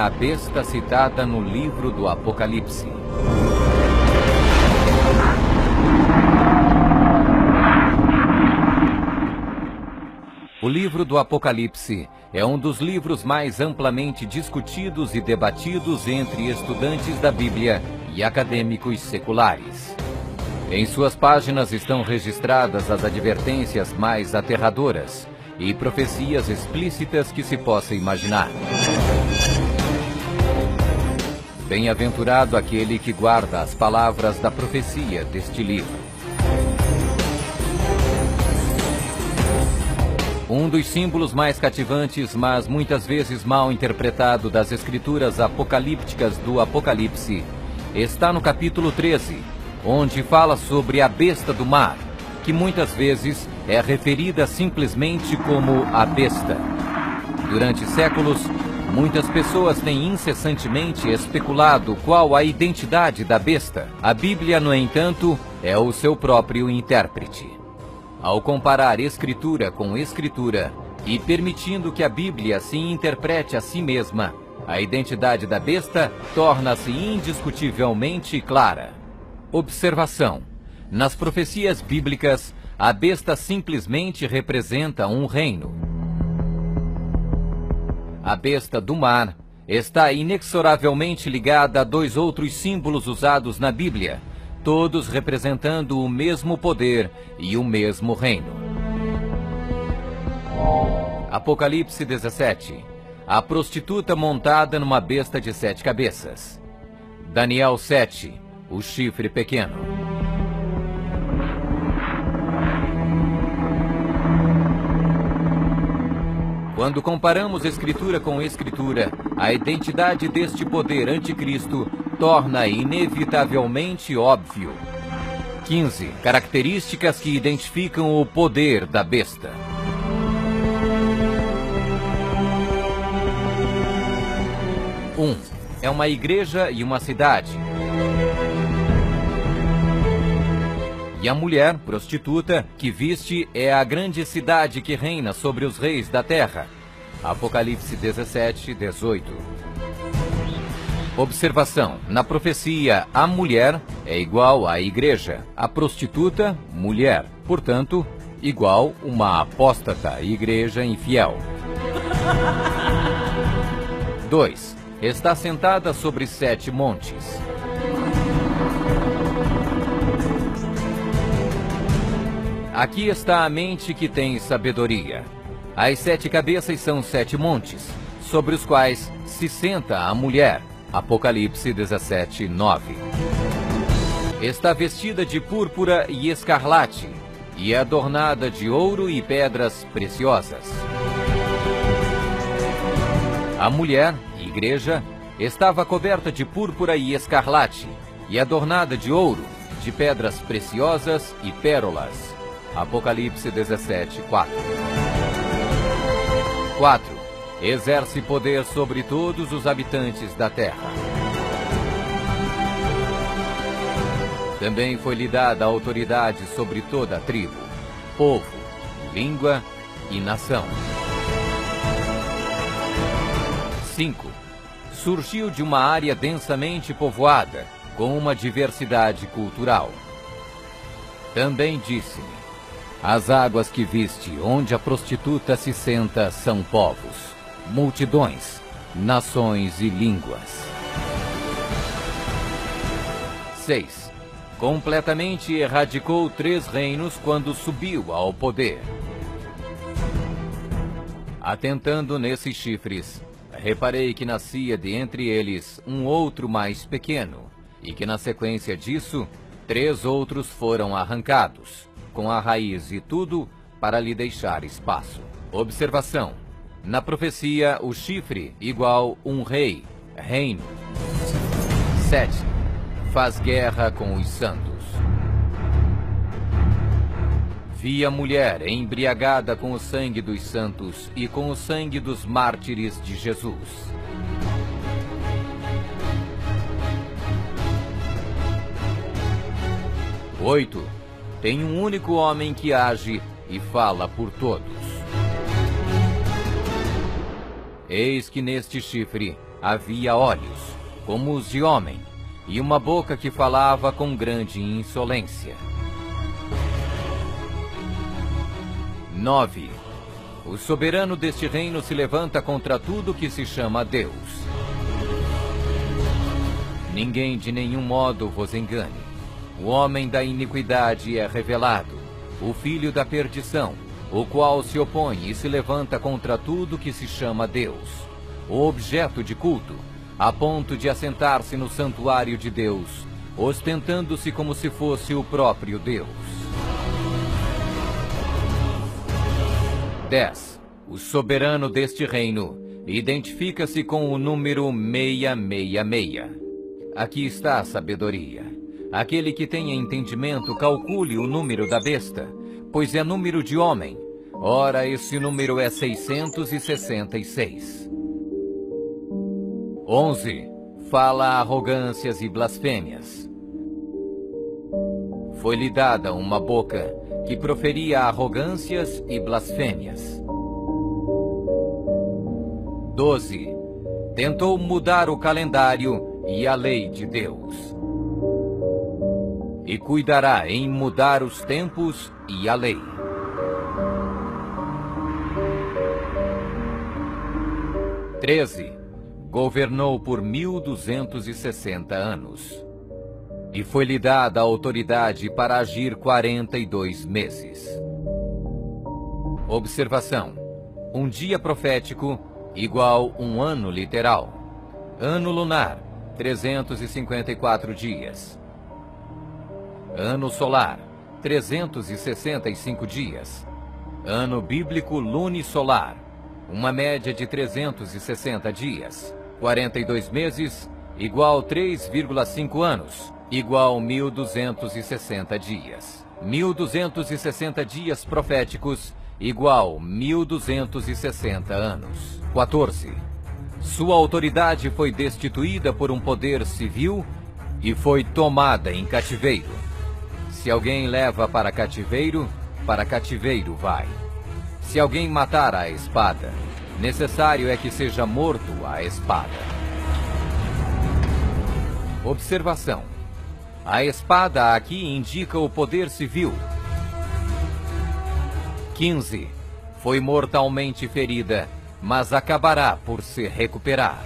a besta citada no livro do Apocalipse. O livro do Apocalipse é um dos livros mais amplamente discutidos e debatidos entre estudantes da Bíblia e acadêmicos seculares. Em suas páginas estão registradas as advertências mais aterradoras e profecias explícitas que se possa imaginar. Bem-aventurado aquele que guarda as palavras da profecia deste livro. Um dos símbolos mais cativantes, mas muitas vezes mal interpretado das escrituras apocalípticas do Apocalipse, está no capítulo 13, onde fala sobre a besta do mar, que muitas vezes é referida simplesmente como a besta. Durante séculos, muitas pessoas têm incessantemente especulado qual a identidade da besta. A Bíblia, no entanto, é o seu próprio intérprete. Ao comparar Escritura com Escritura e permitindo que a Bíblia se interprete a si mesma, a identidade da besta torna-se indiscutivelmente clara. Observação: nas profecias bíblicas, a besta simplesmente representa um reino. A besta do mar está inexoravelmente ligada a dois outros símbolos usados na Bíblia, todos representando o mesmo poder e o mesmo reino. Apocalipse 17. A prostituta montada numa besta de 7 cabeças. Daniel 7. O chifre pequeno. Quando comparamos Escritura com Escritura, a identidade deste poder anticristo torna inevitavelmente óbvio. 15. Características que identificam o poder da besta. 1. É uma igreja e uma cidade. E a mulher, prostituta, que viste é a grande cidade que reina sobre os reis da terra. Apocalipse 17, 18. Observação: na profecia, a mulher é igual à igreja, a prostituta, mulher, portanto, igual uma apóstata, igreja infiel. 2. Está sentada sobre 7 montes. Aqui está a mente que tem sabedoria. As 7 cabeças são 7 montes, sobre os quais se senta a mulher. Apocalipse 17, 9. Está vestida de púrpura e escarlate, e é adornada de ouro e pedras preciosas. A mulher, igreja, estava coberta de púrpura e escarlate, e adornada de ouro, de pedras preciosas e pérolas. Apocalipse 17, 4. 4. Exerce poder sobre todos os habitantes da terra. Também foi-lhe dada autoridade sobre toda a tribo, povo, língua e nação. 5. Surgiu de uma área densamente povoada, com uma diversidade cultural. Também disse-me: as águas que viste, onde a prostituta se senta, são povos, multidões, nações e línguas. 6. Completamente erradicou 3 reinos quando subiu ao poder. Atentando nesses chifres, reparei que nascia de entre eles um outro mais pequeno, e que na sequência disso, 3 outros foram arrancados, com a raiz e tudo, para lhe deixar espaço. Observação: na profecia, o chifre igual um rei, reino. 7. Faz guerra com os santos. Vi a mulher embriagada com o sangue dos santos e com o sangue dos mártires de Jesus. 8. Tem um único homem que age e fala por todos. Eis que neste chifre havia olhos, como os de homem, e uma boca que falava com grande insolência. 9. O soberano deste reino se levanta contra tudo que se chama Deus. Ninguém de nenhum modo vos engane. O homem da iniquidade é revelado, o filho da perdição, o qual se opõe e se levanta contra tudo que se chama Deus, o objeto de culto, a ponto de assentar-se no santuário de Deus, ostentando-se como se fosse o próprio Deus. 10. O soberano deste reino identifica-se com o número 666. Aqui está a sabedoria. Aquele que tenha entendimento, calcule o número da besta, pois é número de homem. Ora, esse número é 666. 11. Fala arrogâncias e blasfêmias. Foi-lhe dada uma boca que proferia arrogâncias e blasfêmias. 12. Tentou mudar o calendário e a lei de Deus. E cuidará em mudar os tempos e a lei. 13. Governou por 1260 anos. E foi-lhe dada a autoridade para agir 42 meses. Observação. Um dia profético igual um ano literal. Ano lunar, 354 dias. Ano solar, 365 dias. Ano bíblico lunisolar, uma média de 360 dias. 42 meses, igual 3,5 anos, igual 1260 dias. 1260 dias proféticos, igual 1260 anos. 14. Sua autoridade foi destituída por um poder civil e foi tomada em cativeiro. Se alguém leva para cativeiro vai. Se alguém matar à espada, necessário é que seja morto à espada. Observação. A espada aqui indica o poder civil. 15. Foi mortalmente ferida, mas acabará por se recuperar.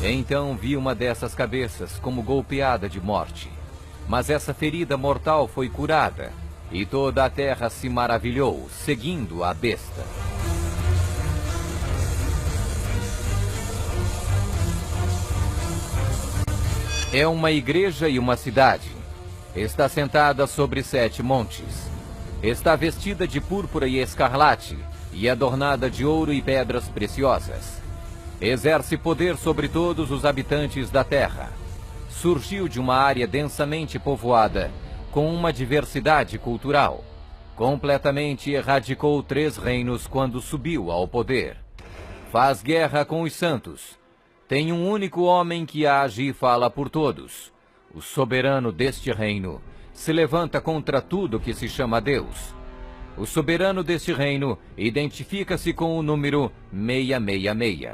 Então vi uma dessas cabeças como golpeada de morte. Mas essa ferida mortal foi curada, e toda a terra se maravilhou, seguindo a besta. É uma igreja e uma cidade. Está sentada sobre 7 montes. Está vestida de púrpura e escarlate, e adornada de ouro e pedras preciosas. Exerce poder sobre todos os habitantes da terra. Surgiu de uma área densamente povoada, com uma diversidade cultural. Completamente erradicou 3 reinos quando subiu ao poder. Faz guerra com os santos. Tem um único homem que age e fala por todos. O soberano deste reino se levanta contra tudo que se chama Deus. O soberano deste reino identifica-se com o número 666.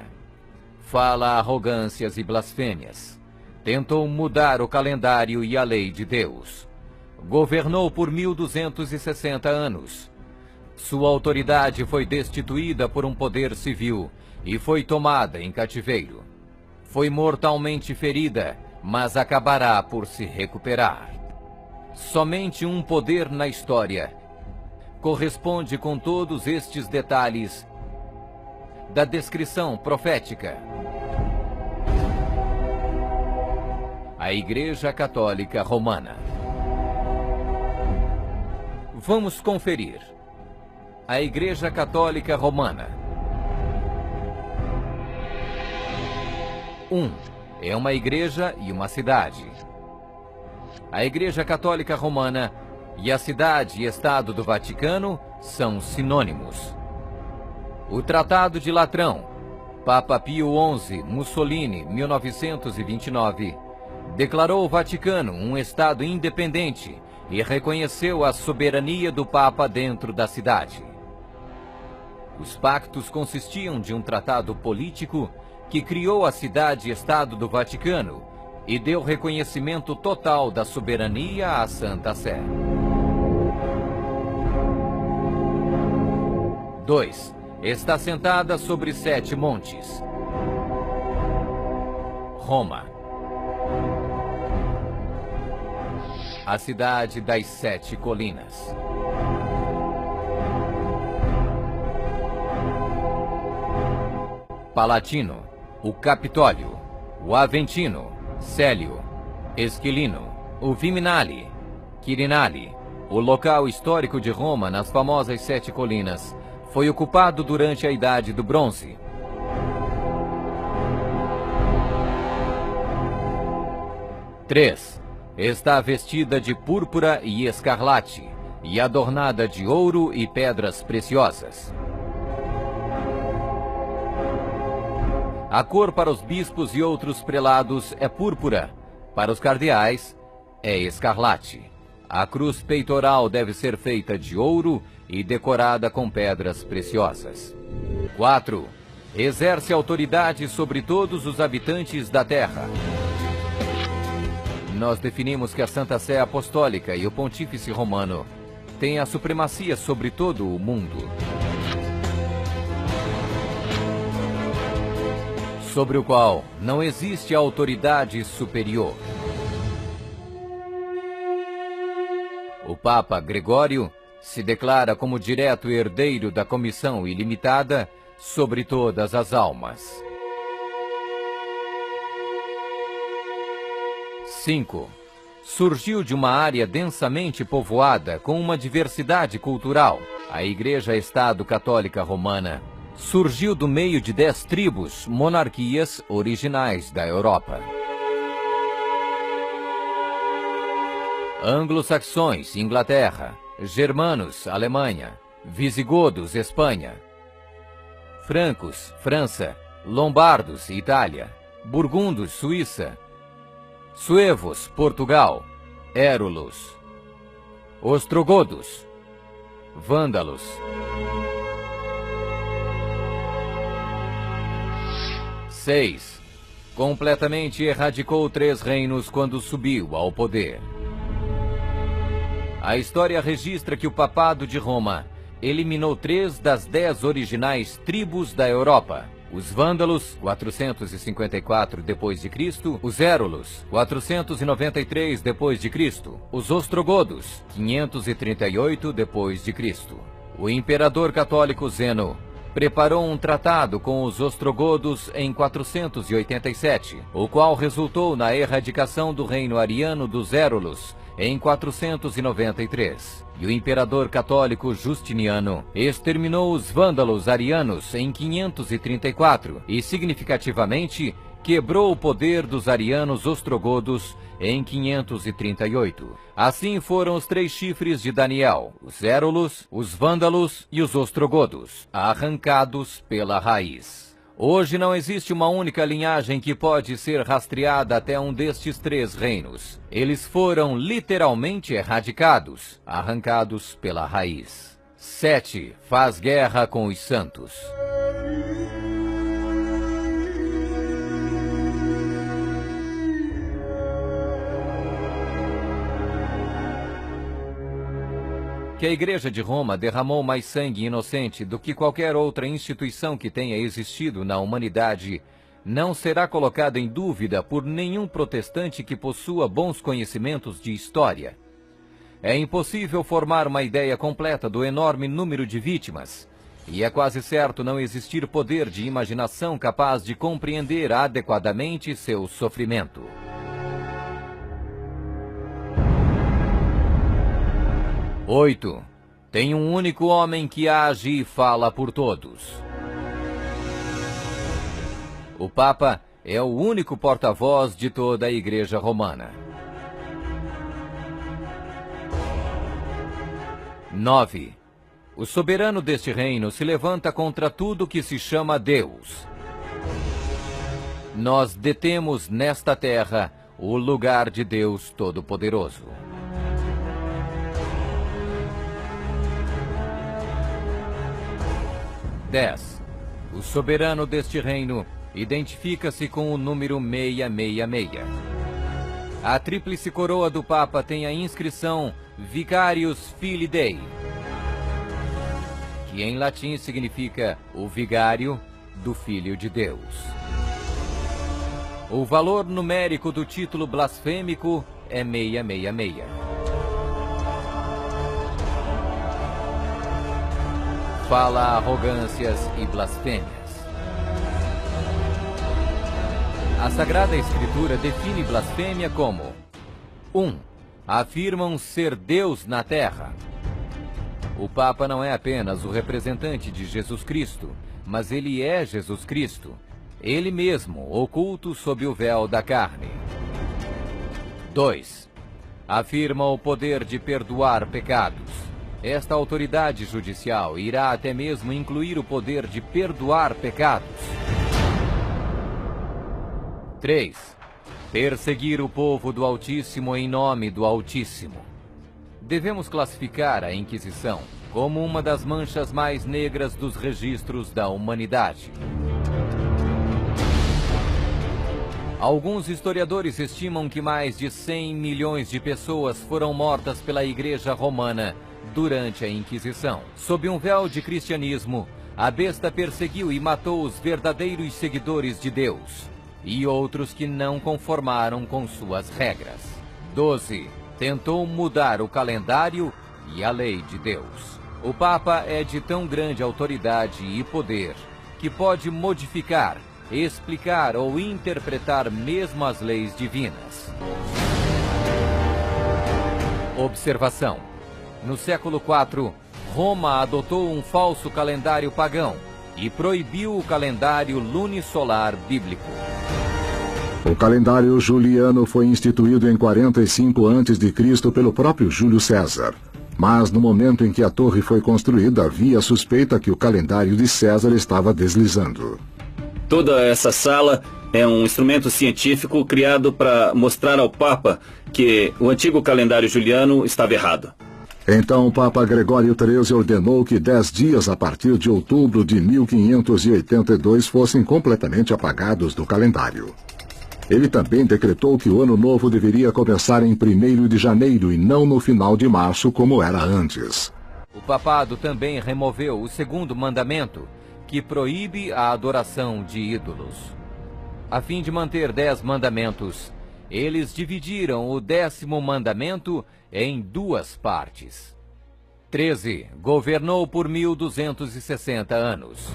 Fala arrogâncias e blasfêmias. Tentou mudar o calendário e a lei de Deus. Governou por 1260 anos. Sua autoridade foi destituída por um poder civil e foi tomada em cativeiro. Foi mortalmente ferida, mas acabará por se recuperar. Somente um poder na história corresponde com todos estes detalhes da descrição profética. A Igreja Católica Romana. Vamos conferir. A Igreja Católica Romana. 1. É uma igreja e uma cidade. A Igreja Católica Romana e a cidade e estado do Vaticano são sinônimos. O Tratado de Latrão, Papa Pio XI, Mussolini, 1929, declarou o Vaticano um estado independente e reconheceu a soberania do Papa dentro da cidade. Os pactos consistiam de um tratado político que criou a cidade-estado do Vaticano e deu reconhecimento total da soberania à Santa Sé. 2. Está sentada sobre 7 montes. Roma. A cidade das 7 colinas. Palatino, o Capitólio, o Aventino, Célio, Esquilino, o Viminale, Quirinale, o local histórico de Roma nas famosas 7 colinas, foi ocupado durante a Idade do Bronze. Três. Está vestida de púrpura e escarlate, e adornada de ouro e pedras preciosas. A cor para os bispos e outros prelados é púrpura, para os cardeais é escarlate. A cruz peitoral deve ser feita de ouro e decorada com pedras preciosas. 4. Exerce autoridade sobre todos os habitantes da terra. Nós definimos que a Santa Sé Apostólica e o Pontífice Romano têm a supremacia sobre todo o mundo, sobre o qual não existe autoridade superior. O Papa Gregório se declara como direto herdeiro da comissão ilimitada sobre todas as almas. 5. Surgiu de uma área densamente povoada com uma diversidade cultural. A Igreja-Estado Católica Romana surgiu do meio de 10 tribos, monarquias originais da Europa. Anglo-saxões, Inglaterra. Germanos, Alemanha. Visigodos, Espanha. Francos, França. Lombardos, Itália. Burgundos, Suíça. Suevos, Portugal. Érulos. Ostrogodos. Vândalos. 6. Completamente erradicou 3 reinos quando subiu ao poder. A história registra que o Papado de Roma eliminou 3 das 10 originais tribos da Europa. Os Vândalos, 454 d.C., os Érulos, 493 d.C., os Ostrogodos, 538 d.C. O imperador católico Zeno preparou um tratado com os Ostrogodos em 487, o qual resultou na erradicação do reino ariano dos Érulos em 493. E o imperador católico Justiniano exterminou os vândalos arianos em 534 e, significativamente, quebrou o poder dos arianos ostrogodos em 538. Assim foram os 3 chifres de Daniel, os Érulos, os vândalos e os ostrogodos, arrancados pela raiz. Hoje não existe uma única linhagem que pode ser rastreada até um destes 3 reinos. Eles foram literalmente erradicados, arrancados pela raiz. 7. Faz guerra com os santos. Que a Igreja de Roma derramou mais sangue inocente do que qualquer outra instituição que tenha existido na humanidade não será colocada em dúvida por nenhum protestante que possua bons conhecimentos de história. É impossível formar uma ideia completa do enorme número de vítimas, e é quase certo não existir poder de imaginação capaz de compreender adequadamente seu sofrimento. 8. Tem um único homem que age e fala por todos. O Papa é o único porta-voz de toda a Igreja Romana. 9. O soberano deste reino se levanta contra tudo que se chama Deus. Nós detemos nesta terra o lugar de Deus Todo-Poderoso. 10. O soberano deste reino identifica-se com o número 666. A tríplice coroa do Papa tem a inscrição Vicarius Filii Dei, que em latim significa o vigário do Filho de Deus. O valor numérico do título blasfêmico é 666. Fala arrogâncias e blasfêmias. A Sagrada Escritura define blasfêmia como 1. Afirmam ser Deus na terra. O Papa não é apenas o representante de Jesus Cristo, mas ele é Jesus Cristo, ele mesmo, oculto sob o véu da carne. 2. Afirma o poder de perdoar pecados. Esta autoridade judicial irá até mesmo incluir o poder de perdoar pecados. 3. Perseguir o povo do Altíssimo em nome do Altíssimo. Devemos classificar a Inquisição como uma das manchas mais negras dos registros da humanidade. Alguns historiadores estimam que mais de 100 milhões de pessoas foram mortas pela Igreja Romana durante a Inquisição. Sob um véu de cristianismo, a besta perseguiu e matou os verdadeiros seguidores de Deus e outros que não conformaram com suas regras. 12. Tentou mudar o calendário e a lei de Deus. O Papa é de tão grande autoridade e poder que pode modificar, explicar ou interpretar mesmo as leis divinas. Observação: no século IV, Roma adotou um falso calendário pagão e proibiu o calendário lunisolar bíblico. O calendário juliano foi instituído em 45 a.C. pelo próprio Júlio César. Mas no momento em que a torre foi construída, havia suspeita que o calendário de César estava deslizando. Toda essa sala é um instrumento científico criado para mostrar ao Papa que o antigo calendário juliano estava errado. Então o Papa Gregório XIII ordenou que 10 dias a partir de outubro de 1582 fossem completamente apagados do calendário. Ele também decretou que o ano novo deveria começar em 1º de janeiro e não no final de março, como era antes. O papado também removeu o 2º mandamento, que proíbe a adoração de ídolos. A fim de manter 10 mandamentos, eles dividiram o 10º mandamento em 2 partes. 13. Governou por 1260 anos.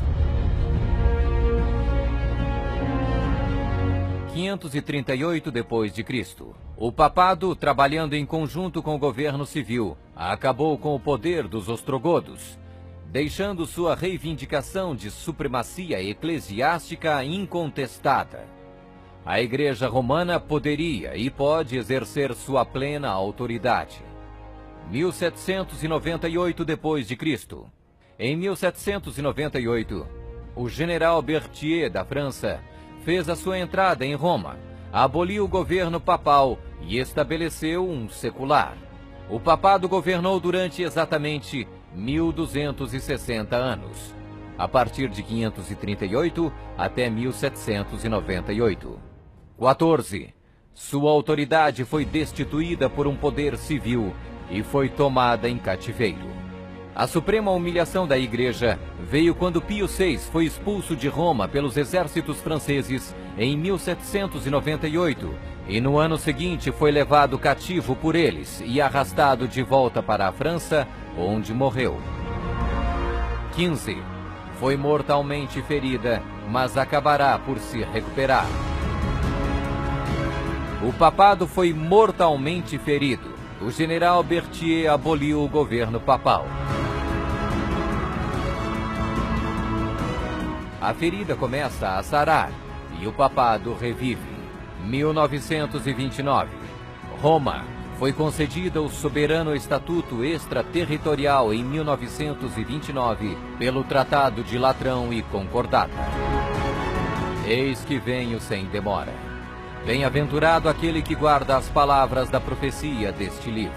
538 d.C. O papado, trabalhando em conjunto com o governo civil, acabou com o poder dos ostrogodos, deixando sua reivindicação de supremacia eclesiástica incontestada. A Igreja Romana poderia e pode exercer sua plena autoridade. 1798 d.C. Em 1798, o general Berthier da França fez a sua entrada em Roma, aboliu o governo papal e estabeleceu um secular. O papado governou durante exatamente 1260 anos, a partir de 538 até 1798. 14. Sua autoridade foi destituída por um poder civil e foi tomada em cativeiro. A suprema humilhação da Igreja veio quando Pio VI foi expulso de Roma pelos exércitos franceses em 1798 e no ano seguinte foi levado cativo por eles e arrastado de volta para a França, onde morreu. 15. Foi mortalmente ferida, mas acabará por se recuperar. O papado foi mortalmente ferido. O general Berthier aboliu o governo papal. A ferida começa a sarar e o papado revive. 1929. Roma foi concedida o soberano estatuto extraterritorial em 1929 pelo Tratado de Latrão e Concordata. Eis que venho sem demora. Bem-aventurado aquele que guarda as palavras da profecia deste livro.